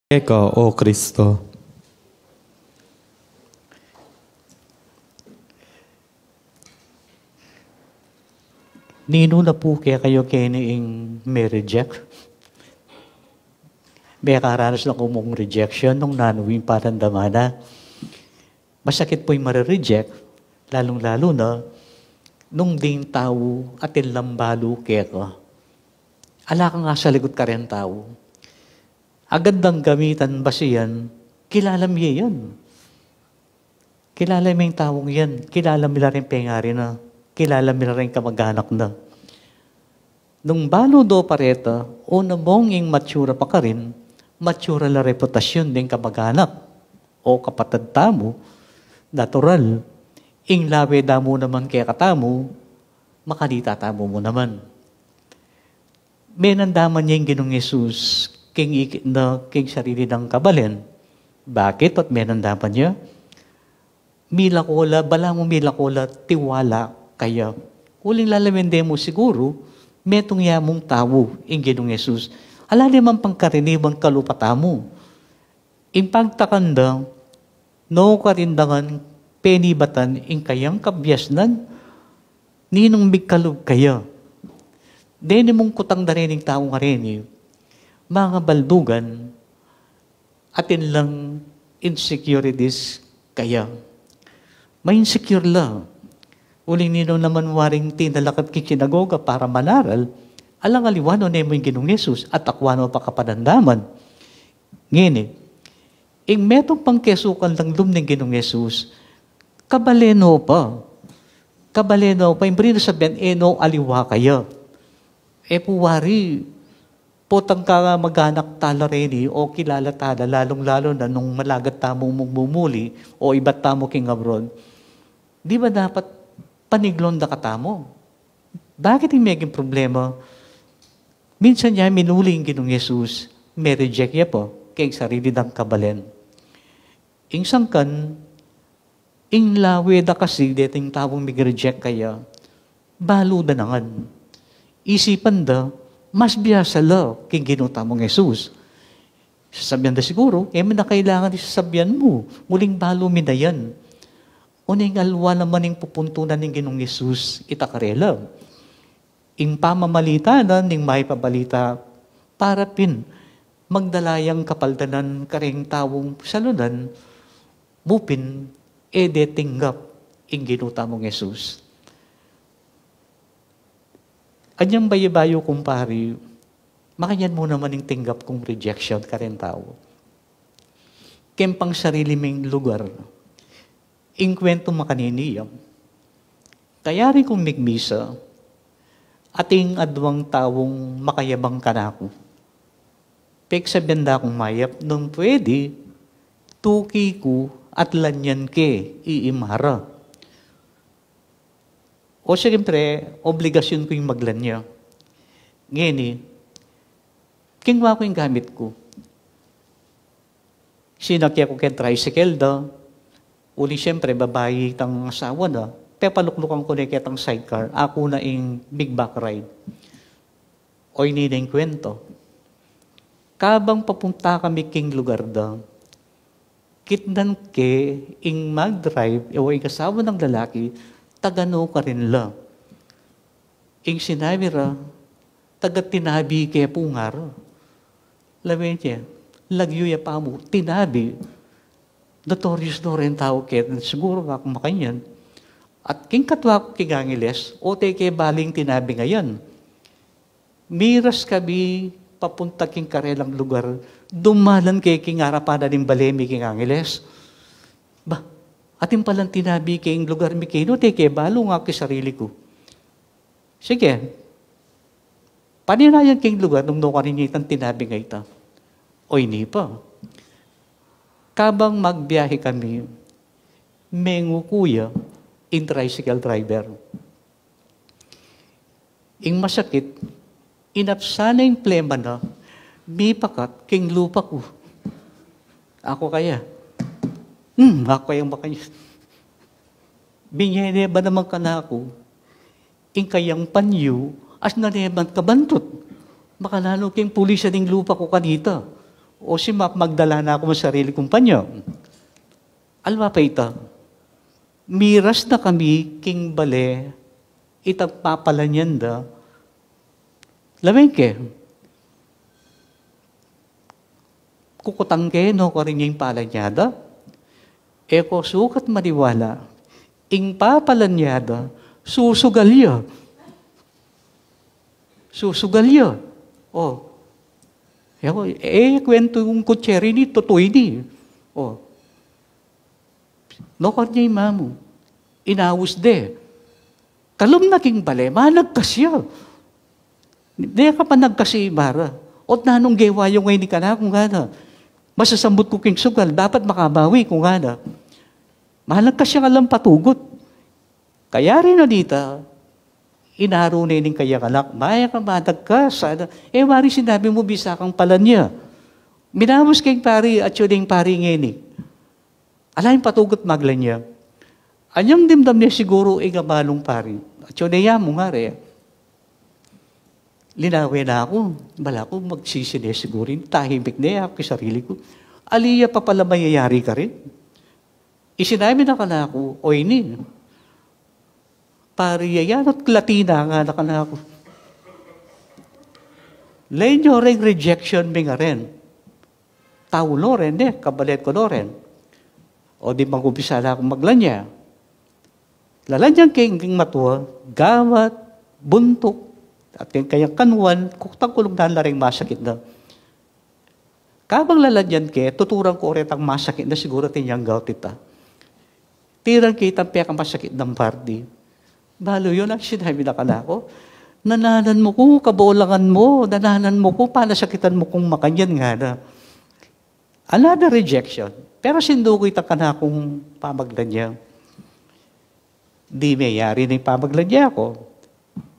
Eka, O Kristo. Nino na po kaya kayo kiniing may reject? May karanas na kumong rejection nung nanuwing parandamana. Masakit po yung marireject, lalong-lalo na nung ding tao atin lambalo kaya ka. Ala ka nga sa likod ka rin tao. Agad ng gamitan ba siyan, kilala mo yan. Kilala mo yung taong yan. Kilala mo na rin pengari na. Kilala mo na rin kamag-anak na. Nung balo do pareta, o namong yung matura pa ka rin, matura la reputasyon din kamag-anak o kapatid tamo, natural. Ing lawe damo naman kaya katamo, makalita tamo mo naman. May nandaman niya yung Ginong Yesus, king sarili ng kabalen. Bakit? At may nandaman niya? Milakola, bala mo milakola, tiwala kaya. Huling lalamende mo siguro, metong yamong tao, yung Ginong Yesus. Ala naman pang karinibang kalupata mo. Ing pagtakanda, no karindangan, penibatan, ing kayang kabyasnan, ninong bigkalub kaya. Dene mong kutang darining taong karini, mga baldugan, atin lang insecurities kaya. May insecure lang. Uling nino naman waring tinalakat kikinagoga para manaral, alang aliwano na mo yung Ginong Yesus at akwano pa kapanandaman. Ngini, ing metong pang kesukan lang lum ng Ginong Yesus, kabaleno pa. Kabaleno pa, yung brino sabihan, no aliwa kaya. Puwari, potang ka mag-anak tala rin o kilala tala, lalong-lalo na nung malagat tamong mumuli o iba't tamo king abroad. Di ba dapat paniglon na katamo? Bakit yung meging problema? Minsan niya minuli yung Ginong Yesus, may reject niya po, kaya sarili ng kabalen. Ing sangkan, ing lawe da kasi dating tawong mig-reject kaya, balo da nangan. Isipan da, mas biyasa la king ginutamong Yesus. Sasabihan da siguro, na kailangan isasabihan mo, muling balo mi na yan. Uning alwa naman yung pupuntunan ng Ginong Yesus, itakarela. Ing pamamalita na, ning may pabalita, para pin, magdalayang kapaldanan karing tawong salunan, bupin, detinggap, ing ginutamong Yesus. Anyang bayo-bayo kumpari, makanyan mo naman yung tinggap kong rejection ka rin tao. Kempang sarili ming lugar, ing kwento makaniniyam. Kaya rin kong migmisa, ating adwang tawong makayabang kanako. Pek sabihan da akong mayap, nung pwede, tuki ko at lanyan ke iimara. O siyempre, obligasyon ko yung maglanya. Ngayon kingwa ko yung gamit ko. Sinakya ko kay tricycle da. Uli siyempre, babae tang asawa da. Pepaluklukan ko na kitang sidecar. Ako na yung big back ride. O hindi na yung kwento. Kabang papunta kami king lugar da, kitnan ke ing mag-drive, o yung kasawa ng lalaki, tagano ka rin la. Ing sinabi ra, taga-tinabi kaya pungar. Labi niya, lagyo ya pa mo, tinabi. Notorious do rin tao kaya, siguro ako makanyan. At king katwa ko kigangiles, o teke baling tinabi ngayon. Miras kabi, papunta king karelang lugar, dumalan kay king harapan na din balemi kigangiles. Ba, ating palang tinabi kayong lugar mi kayo, teke, balo nga kay sarili ko. Sige, panirayan kayong lugar, nung karinitang tinabi nga ita. O hindi pa. Kabang magbiyahe kami, mengu kuya, in tricycle driver. Ing masakit, inapsana yung plema na, may pakat, king lupa ko. Ako kaya. Ako yung makanya. Binyene ba naman ka na ako? Ing kayang panyo, as na neban kabantot. Makalalo king pulisya ng lupa ko kanita. O si magdala na ako sa sarili kong panyo. Alwa pa ito. Miras na kami king bale, itang papalanyanda, lamengke. Kukutangke no ko rin yung palanyada. Eko sukat maniwala, ing papalanyada, susugalya. Susugalya. O, kwento yung kutseri ni, totoo ni. O, no kanya yung mamu, inawus de. Kalum naging bale, managkasya. Hindi ka pa nagkasi, Mara. Ot na nung gewa yung ngayon ka na, kung gana. Masasambot ko king sugal, dapat makabawi, kung gana. Managkasya ka lang patugot. Kaya rin na dito, inaro na yung kaya kalak, maya ka madagkas. Wari sinabi mo, bisa kang pala niya. Minamos kayong pari, at yun yung pari ngayon. Alayin patugot maglan niya. Anyang dimdam niya siguro ay gabalong pari. At yun niya mo nga rin. Linawin na ako. Bala ko magsisine siguro. Tahimik na ako sa sarili ko. Aliya pa pala mayayari ka rin. Isinabi na ka na ako, o ini. Pari yan at Latina nga na ka na ako. Lain nyo rin rejection mi nga rin. Tao no rin kabalet ko no rin. O di mag-upisa na akong maglanya. Lalanyang king matuwa, gawat, buntok, at yung kayang kanwan, kuktang kulong na rin masakit na. Kabang lalanyan ke, tuturang ko ulit ang masakit na siguro tinyang gaw tita. Tirang kita ang masakit ng party. Balo yun ang sinabi na kanako. Nananan mo ko, kabulangan mo, nananan mo ko, panasakitan mo kung makanyan nga na. Another rejection. Pero sindukoy ta kanakong pamaglan niya. Di mayari na yung pamaglan niya ako.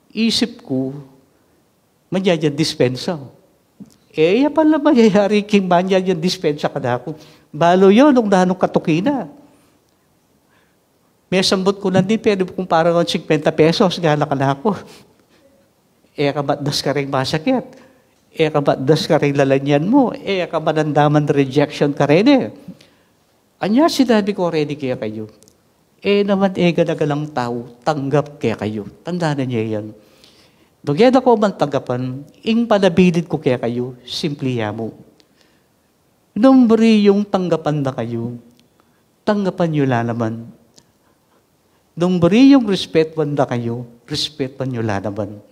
Isip ko, madyayan dispensa. Iya pala mayayari king madyayan dispensa ka na ako. Balo yun, nung nanong katukina. May sambot ko lang din, pwede kung parang 50 pesos, gala ka na ako. Kabatdas ka rin masakit. Kabatdas ka rin lalanyan mo. Kamanandaman rejection ka rin Anya, sinabi ko ready kaya kayo. Naman ganagalang tao, tanggap kaya kayo. Tandaan niya yan. Dugeda ko man tanggapan, ing panabilid ko kaya kayo, simple mo. Numbri yung tanggapan na kayo, tanggapan nyo la naman. Numbri yung respetuan na kayo, respetuan nyo la naman.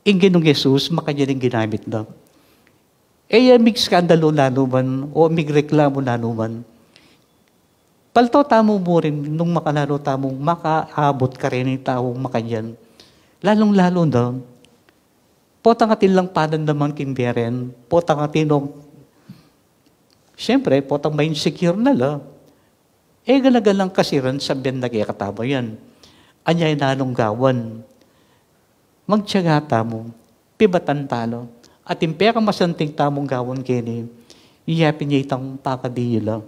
Ing ginong Jesus, makanya rin ginamit na. Mig skandalo na naman, o mig reklamo na naman. Palto tamo mo rin, nung makalaro tamong makaabot ka rin ng taong makanyan. Lalong-lalo na, potang atin lang padan naman kimberen, potang atinong, siyempre, potang may insecure na la, ganagalang kasiran sa ben na kaya katama yan. Anyay nanong gawan. Magtyaga tamo, pibatan talo, at impera masanting tamong gawan kini, iyapin niya itang pakadiyo lang.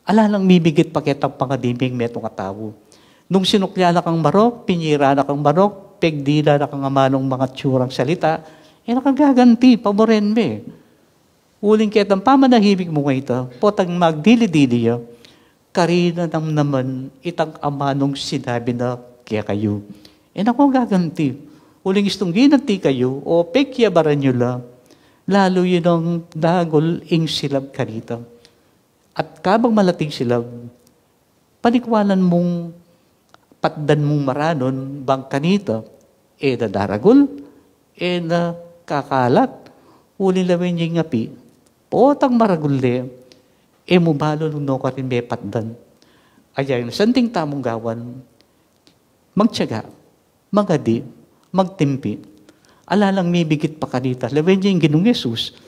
Alalang mibigit paketang pangadiming metong katawo. Nung sinukya na kang marok, pinyira na kang marok, pegdila na kang amanong mga tsurang salita, nakagaganti, paboren me. Uling ketang pamanahimik mo ito, potang magdili-dili karina naman itang amanong sinabi na kaya kayo. Nakagaganti. Uling istong ginanti kayo, o pekyabaran nyo la, lalo yun ang dagol ing silab karita. At kabang malating silab, panikwanan mong patdan mong maranon, bang kanita, na daragol, na kakalat, uli lamin yung ngapi, potang maragulde, mubalo nung no ka rin may patdan. Ay, santing tamong gawan, magtyaga, magadi, magtimpi, alalang mibigit pa kanita, lamin yung ginong Jesus,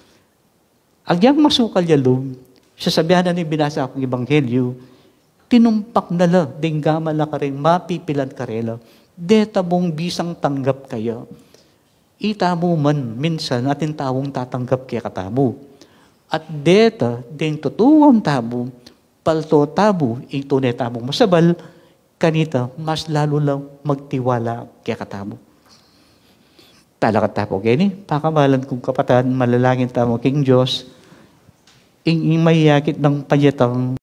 agyang masukal yalong, sasabihan na ni binasa akong ebanghelyo, tinumpak na la, dinggaman na ka rin, mapipilan ka rin, deta mong bisang tanggap kaya, itamo man minsan atin tawong tatanggap kaya katamo. At deta, ding tutuwang tabo, palto tabo, ito na tamong masabal, kanita, mas lalo lang magtiwala kaya katamo. Talakat tapo, gani, pakamalan kong kapatan, malalangin tamo king Diyos, ing mayakit ng panyatang